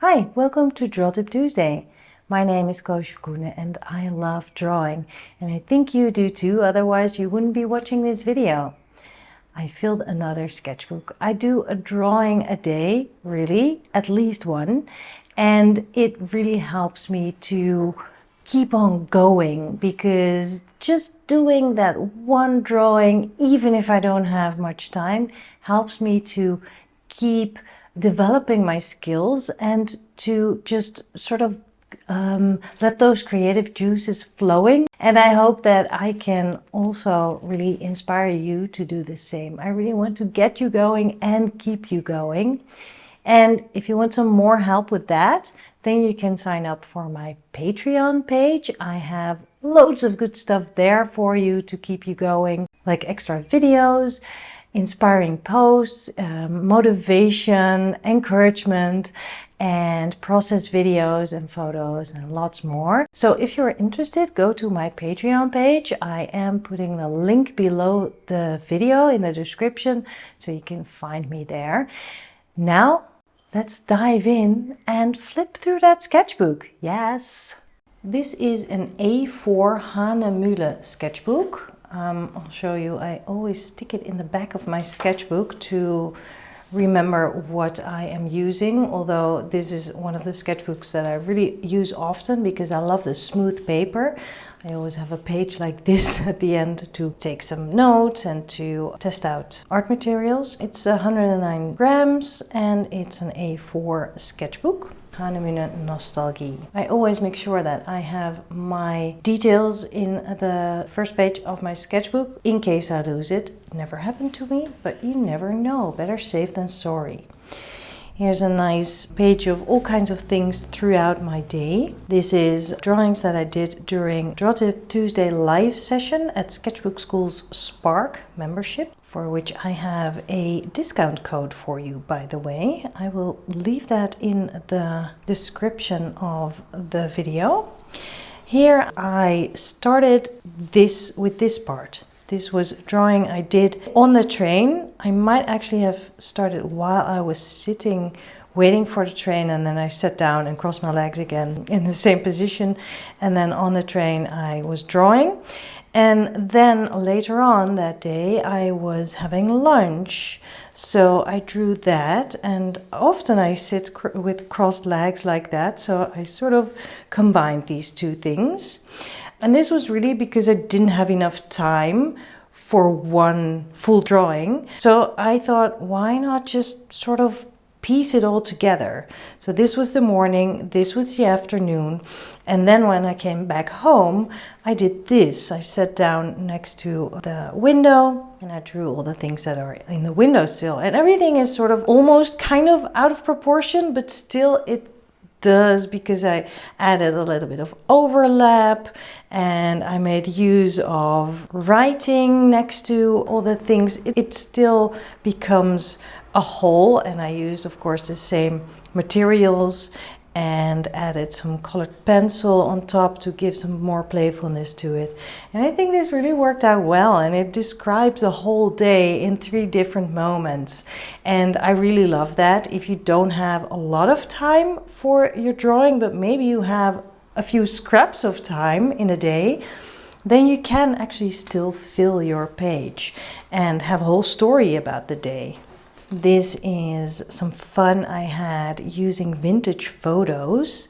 Hi, welcome to Draw Tip Tuesday. My name is Koosje Koenen and I love drawing, and I think you do too, otherwise you wouldn't be watching this video. I filled another sketchbook. I do a drawing a day, really, at least one, and it really helps me to keep on going, because just doing that one drawing, even if I don't have much time, helps me to keep developing my skills and to just sort of let those creative juices flowing. And I hope that I can also really inspire you to do the same. I really want to get you going and keep you going. And if you want some more help with that, then you can sign up for my Patreon page. I have loads of good stuff there for you to keep you going, like extra videos, inspiring posts, motivation, encouragement, and process videos and photos and lots more. So if you're interested, go to my Patreon page. I am putting the link below the video in the description, so you can find me there. Now, let's dive in and flip through that sketchbook. Yes! This is an A4 Hahnemühle sketchbook. I'll show you. I always stick it in the back of my sketchbook to remember what I am using, although this is one of the sketchbooks that I really use often because I love the smooth paper. I always have a page like this at the end to take some notes and to test out art materials. It's 109 grams and it's an A4 sketchbook. Hahnemühle Nostalgie. I always make sure that I have my details in the first page of my sketchbook in case I lose it. It never happened to me, but you never know. Better safe than sorry. Here's a nice page of all kinds of things throughout my day. This is drawings that I did during Draw Tip Tuesday live session at Sketchbook School's Spark membership, for which I have a discount code for you, by the way. I will leave that in the description of the video. Here I started this with this part. This was a drawing I did on the train. I might actually have started while I was sitting waiting for the train, and then I sat down and crossed my legs again in the same position, and then on the train I was drawing. And then later on that day I was having lunch, so I drew that, and often I sit with crossed legs like that, so I sort of combined these two things. And this was really because I didn't have enough time for one full drawing. So I thought, why not just sort of piece it all together? So this was the morning, this was the afternoon, and then when I came back home, I did this. I sat down next to the window and I drew all the things that are in the windowsill. And everything is sort of almost kind of out of proportion, but still it does, because I added a little bit of overlap and I made use of writing next to all the things. It still becomes a whole, and I used, of course, the same materials and added some colored pencil on top to give some more playfulness to it. And I think this really worked out well, and it describes a whole day in 3 different moments. And I really love that. If you don't have a lot of time for your drawing, but maybe you have a few scraps of time in a day, then you can actually still fill your page and have a whole story about the day. This is some fun I had using vintage photos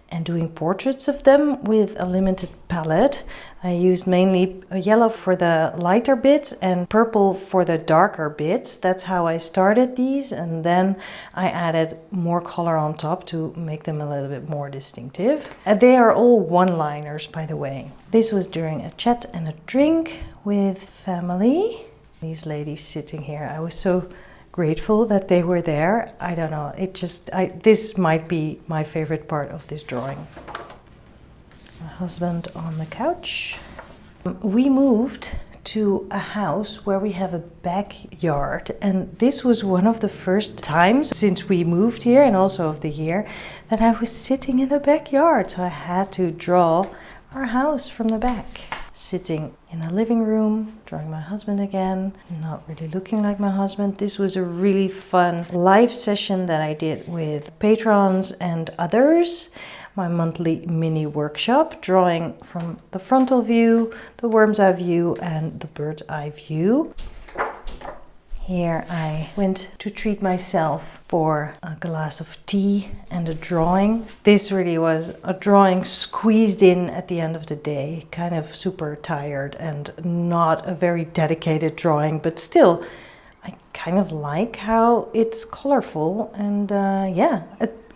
and doing portraits of them with a limited palette. I used mainly yellow for the lighter bits and purple for the darker bits. That's how I started these, and then I added more color on top to make them a little bit more distinctive. They are all one-liners, by the way. This was during a chat and a drink with family. These ladies sitting here, I was so grateful that they were there. I don't know, this might be my favorite part of this drawing. My husband on the couch. We moved to a house where we have a backyard, and this was one of the first times since we moved here, and also of the year, that I was sitting in the backyard, so I had to draw our house from the back. sitting in the living room, drawing my husband again, not really looking like my husband. This was a really fun live session that I did with patrons and others. My monthly mini workshop, drawing from the frontal view, the worm's eye view, and the bird's eye view. Here I went to treat myself for a glass of tea and a drawing. This really was a drawing squeezed in at the end of the day, kind of super tired and not a very dedicated drawing, but still I kind of like how it's colorful and yeah,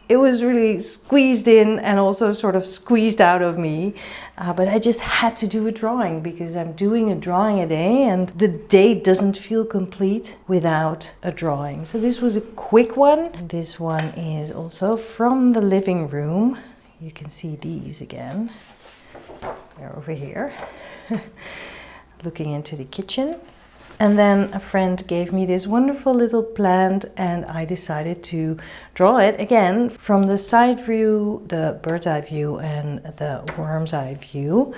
it was really squeezed in and also sort of squeezed out of me. But I just had to do a drawing because I'm doing a drawing a day and the day doesn't feel complete without a drawing. So this was a quick one. This one is also from the living room. You can see these again. They're over here. Looking into the kitchen. And then a friend gave me this wonderful little plant and I decided to draw it again from the side view, the bird's eye view and the worm's eye view,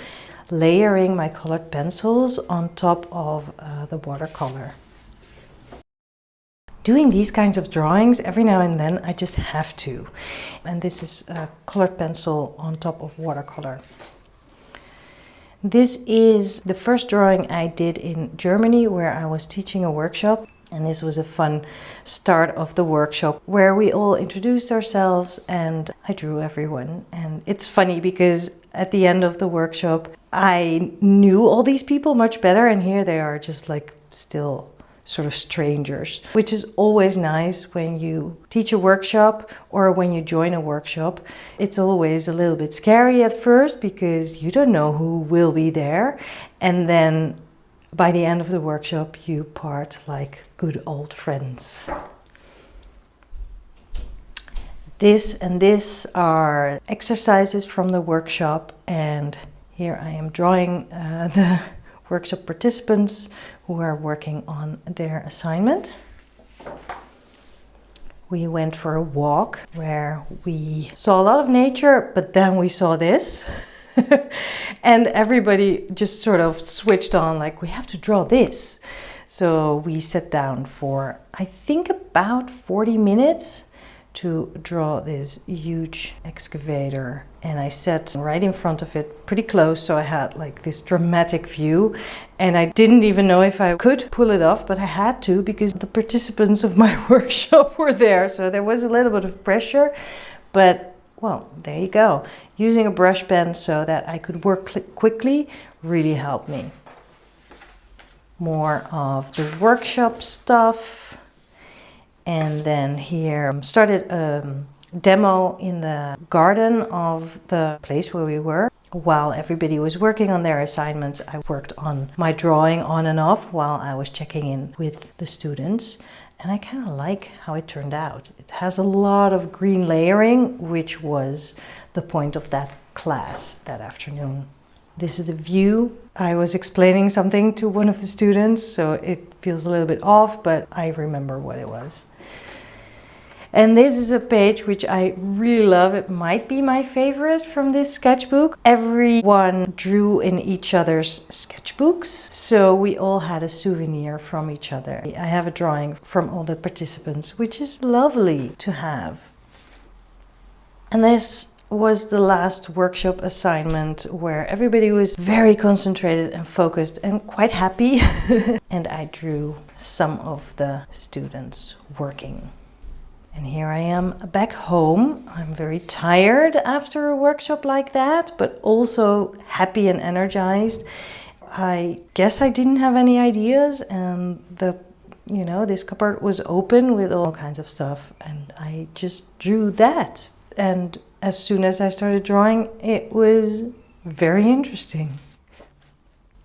layering my colored pencils on top of the watercolor. Doing these kinds of drawings every now and then I just have to. And this is a colored pencil on top of watercolor. This is the first drawing I did in Germany where I was teaching a workshop, and this was a fun start of the workshop where we all introduced ourselves and I drew everyone. And it's funny because at the end of the workshop I knew all these people much better and here they are just like still sort of strangers, which is always nice when you teach a workshop or when you join a workshop. It's always a little bit scary at first because you don't know who will be there, and then by the end of the workshop you part like good old friends. This and this are exercises from the workshop, and here I am drawing the workshop participants who are working on their assignment. We went for a walk where we saw a lot of nature, but then we saw this. And everybody just sort of switched on, like, we have to draw this. So we sat down for, I think, about 40 minutes to draw this huge excavator, and I sat right in front of it, pretty close, so I had like this dramatic view, and I didn't even know if I could pull it off, but I had to because the participants of my workshop were there, so there was a little bit of pressure, but well, there you go. Using a brush pen so that I could work quickly really helped me. More of the workshop stuff. And then here started a demo in the garden of the place where we were. While everybody was working on their assignments, I worked on my drawing on and off while I was checking in with the students. And I kind of like how it turned out. It has a lot of green layering, which was the point of that class that afternoon. This is the view. I was explaining something to one of the students, so it feels a little bit off, but I remember what it was. And this is a page which I really love. It might be my favorite from this sketchbook. Everyone drew in each other's sketchbooks, so we all had a souvenir from each other. I have a drawing from all the participants, which is lovely to have. And this was the last workshop assignment where everybody was very concentrated and focused and quite happy. And I drew some of the students working. And here I am back home. I'm very tired after a workshop like that, but also happy and energized. I guess I didn't have any ideas, and this cupboard was open with all kinds of stuff, and I just drew that. And as soon as I started drawing, it was very interesting.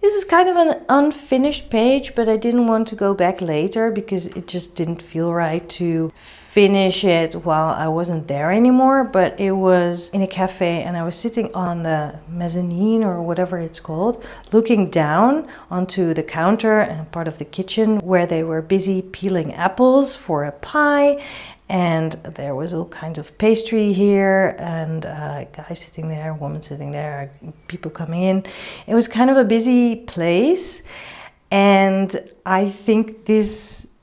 This is kind of an unfinished page, but I didn't want to go back later because it just didn't feel right to finish it while I wasn't there anymore. But it was in a cafe and I was sitting on the mezzanine or whatever it's called, looking down onto the counter and part of the kitchen where they were busy peeling apples for a pie. And there was all kinds of pastry here, and a guy sitting there, a woman sitting there, people coming in. It was kind of a busy place, and I think this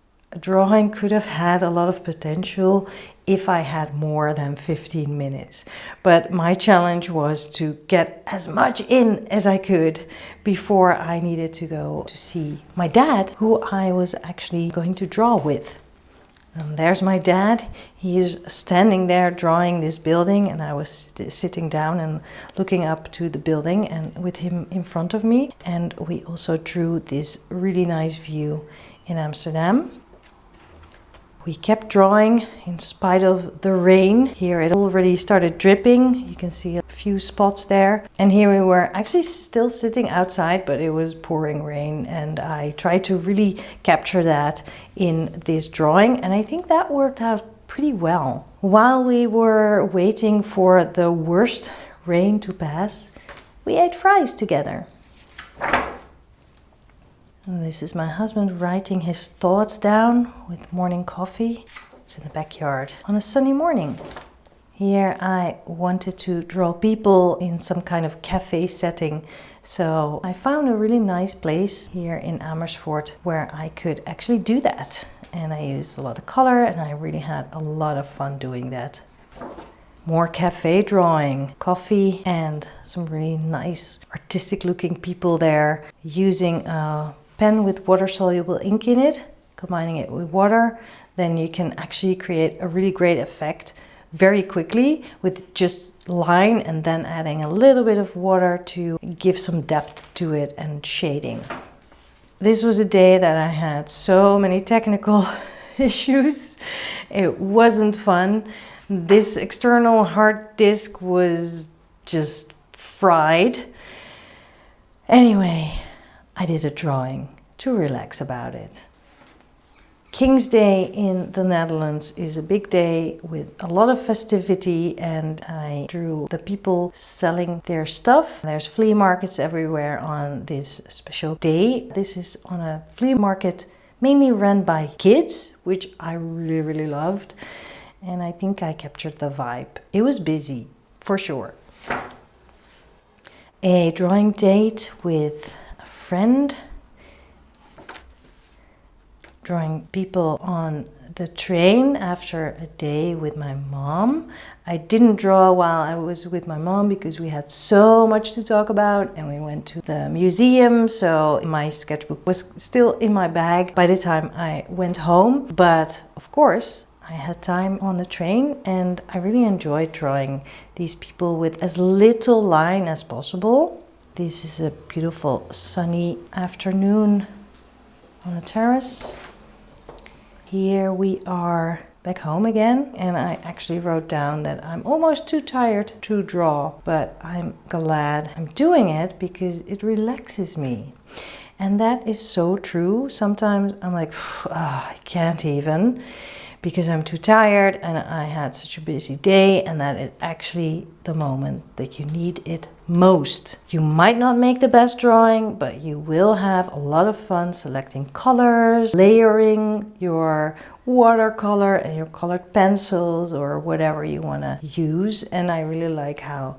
drawing could have had a lot of potential if I had more than 15 minutes. But my challenge was to get as much in as I could before I needed to go to see my dad, who I was actually going to draw with. And there's my dad. He is standing there drawing this building, and I was sitting down and looking up to the building and with him in front of me. And we also drew this really nice view in Amsterdam. We kept drawing in spite of the rain. Here it already started dripping. You can see a few spots there. And here we were actually still sitting outside, but it was pouring rain. And I tried to really capture that in this drawing. And I think that worked out pretty well. While we were waiting for the worst rain to pass, we ate fries together. And this is my husband writing his thoughts down with morning coffee. It's in the backyard on a sunny morning. Here I wanted to draw people in some kind of cafe setting. So I found a really nice place here in Amersfoort where I could actually do that. And I used a lot of color, and I really had a lot of fun doing that. More cafe drawing, coffee, and some really nice artistic looking people there using a pen with water-soluble ink in it, combining it with water. Then you can actually create a really great effect very quickly with just line and then adding a little bit of water to give some depth to it and shading. This was a day that I had so many technical issues. It wasn't fun. This external hard disk was just fried. Anyway, I did a drawing to relax about it. King's Day in the Netherlands is a big day with a lot of festivity, and I drew the people selling their stuff. There's flea markets everywhere on this special day. This is on a flea market mainly run by kids, which I really loved, and I think I captured the vibe. It was busy, for sure. A drawing date with a friend. Drawing people on the train after a day with my mom. I didn't draw while I was with my mom because we had so much to talk about, and we went to the museum, so my sketchbook was still in my bag by the time I went home. But of course, I had time on the train, and I really enjoyed drawing these people with as little line as possible. This is a beautiful sunny afternoon on a terrace. Here we are back home again, and I actually wrote down that I'm almost too tired to draw, but I'm glad I'm doing it because it relaxes me. And that is so true. Sometimes I'm like, I can't even, because I'm too tired and I had such a busy day, and that is actually the moment that you need it most. You might not make the best drawing, but you will have a lot of fun selecting colors, layering your watercolor and your colored pencils or whatever you want to use. And I really like how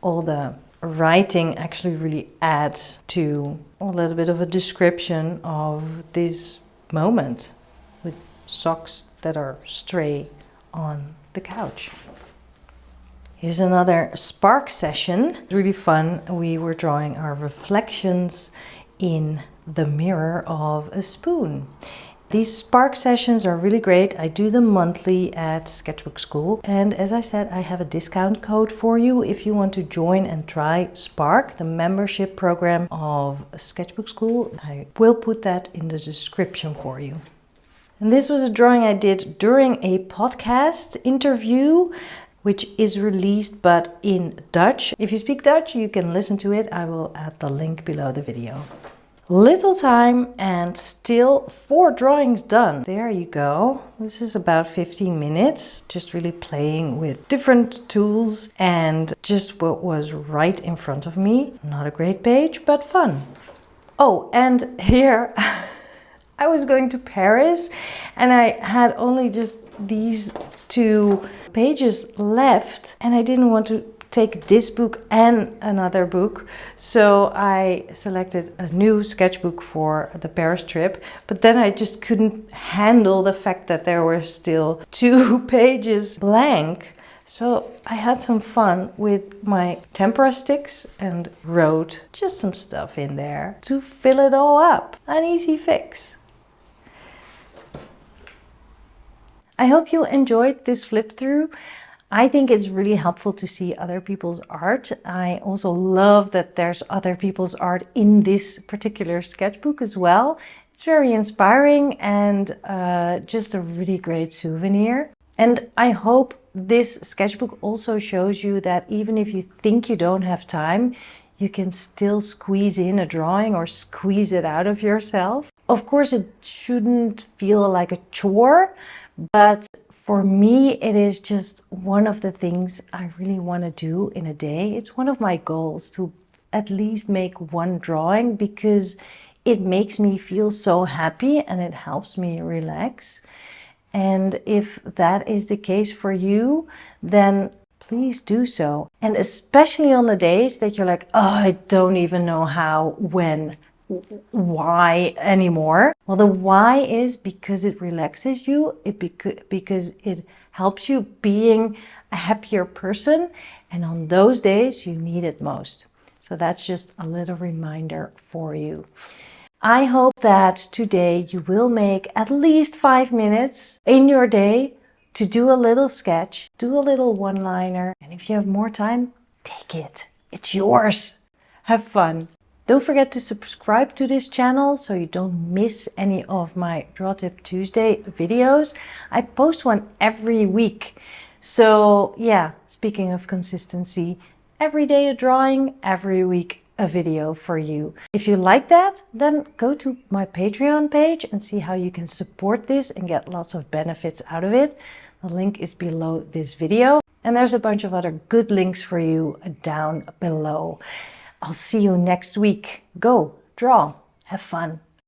all the writing actually really adds to a little bit of a description of this moment with socks that are stray on the couch. Here's another spark session. Really fun. We were drawing our reflections in the mirror of a spoon. These spark sessions are really great. I do them monthly at Sketchbook School. And as I said, I have a discount code for you if you want to join and try Spark, the membership program of Sketchbook School. I will put that in the description for you. And this was a drawing I did during a podcast interview, which is released but in Dutch. If you speak Dutch, you can listen to it. I will add the link below the video. Little time and still 4 drawings done. There you go. This is about 15 minutes, just really playing with different tools and just what was right in front of me. Not a great page, but fun. Oh, and here I was going to Paris and I had only just these 2 pages left, and I didn't want to take this book and another book, so I selected a new sketchbook for the Paris trip, but then I just couldn't handle the fact that there were still 2 pages blank. So I had some fun with my tempera sticks and wrote just some stuff in there to fill it all up. An easy fix. I hope you enjoyed this flip through. I think it's really helpful to see other people's art. I also love that there's other people's art in this particular sketchbook as well. It's very inspiring and just a really great souvenir. And I hope this sketchbook also shows you that even if you think you don't have time, you can still squeeze in a drawing or squeeze it out of yourself. Of course, it shouldn't feel like a chore, but for me, it is just one of the things I really want to do in a day. It's one of my goals to at least make one drawing because it makes me feel so happy and it helps me relax. And if that is the case for you, then please do so. And especially on the days that you're like, oh, I don't even know how, when, why anymore. Well, the why is because it relaxes you, because it helps you being a happier person. And on those days, you need it most. So that's just a little reminder for you. I hope that today you will make at least 5 minutes in your day to do a little sketch, do a little one-liner, and if you have more time, take it. It's yours. Have fun. Don't forget to subscribe to this channel so you don't miss any of my Draw Tip Tuesday videos. I post one every week. So yeah, speaking of consistency, every day a drawing, every week a video for you. If you like that, then go to my Patreon page and see how you can support this and get lots of benefits out of it. The link is below this video, and there's a bunch of other good links for you down below. I'll see you next week. Go, draw, have fun.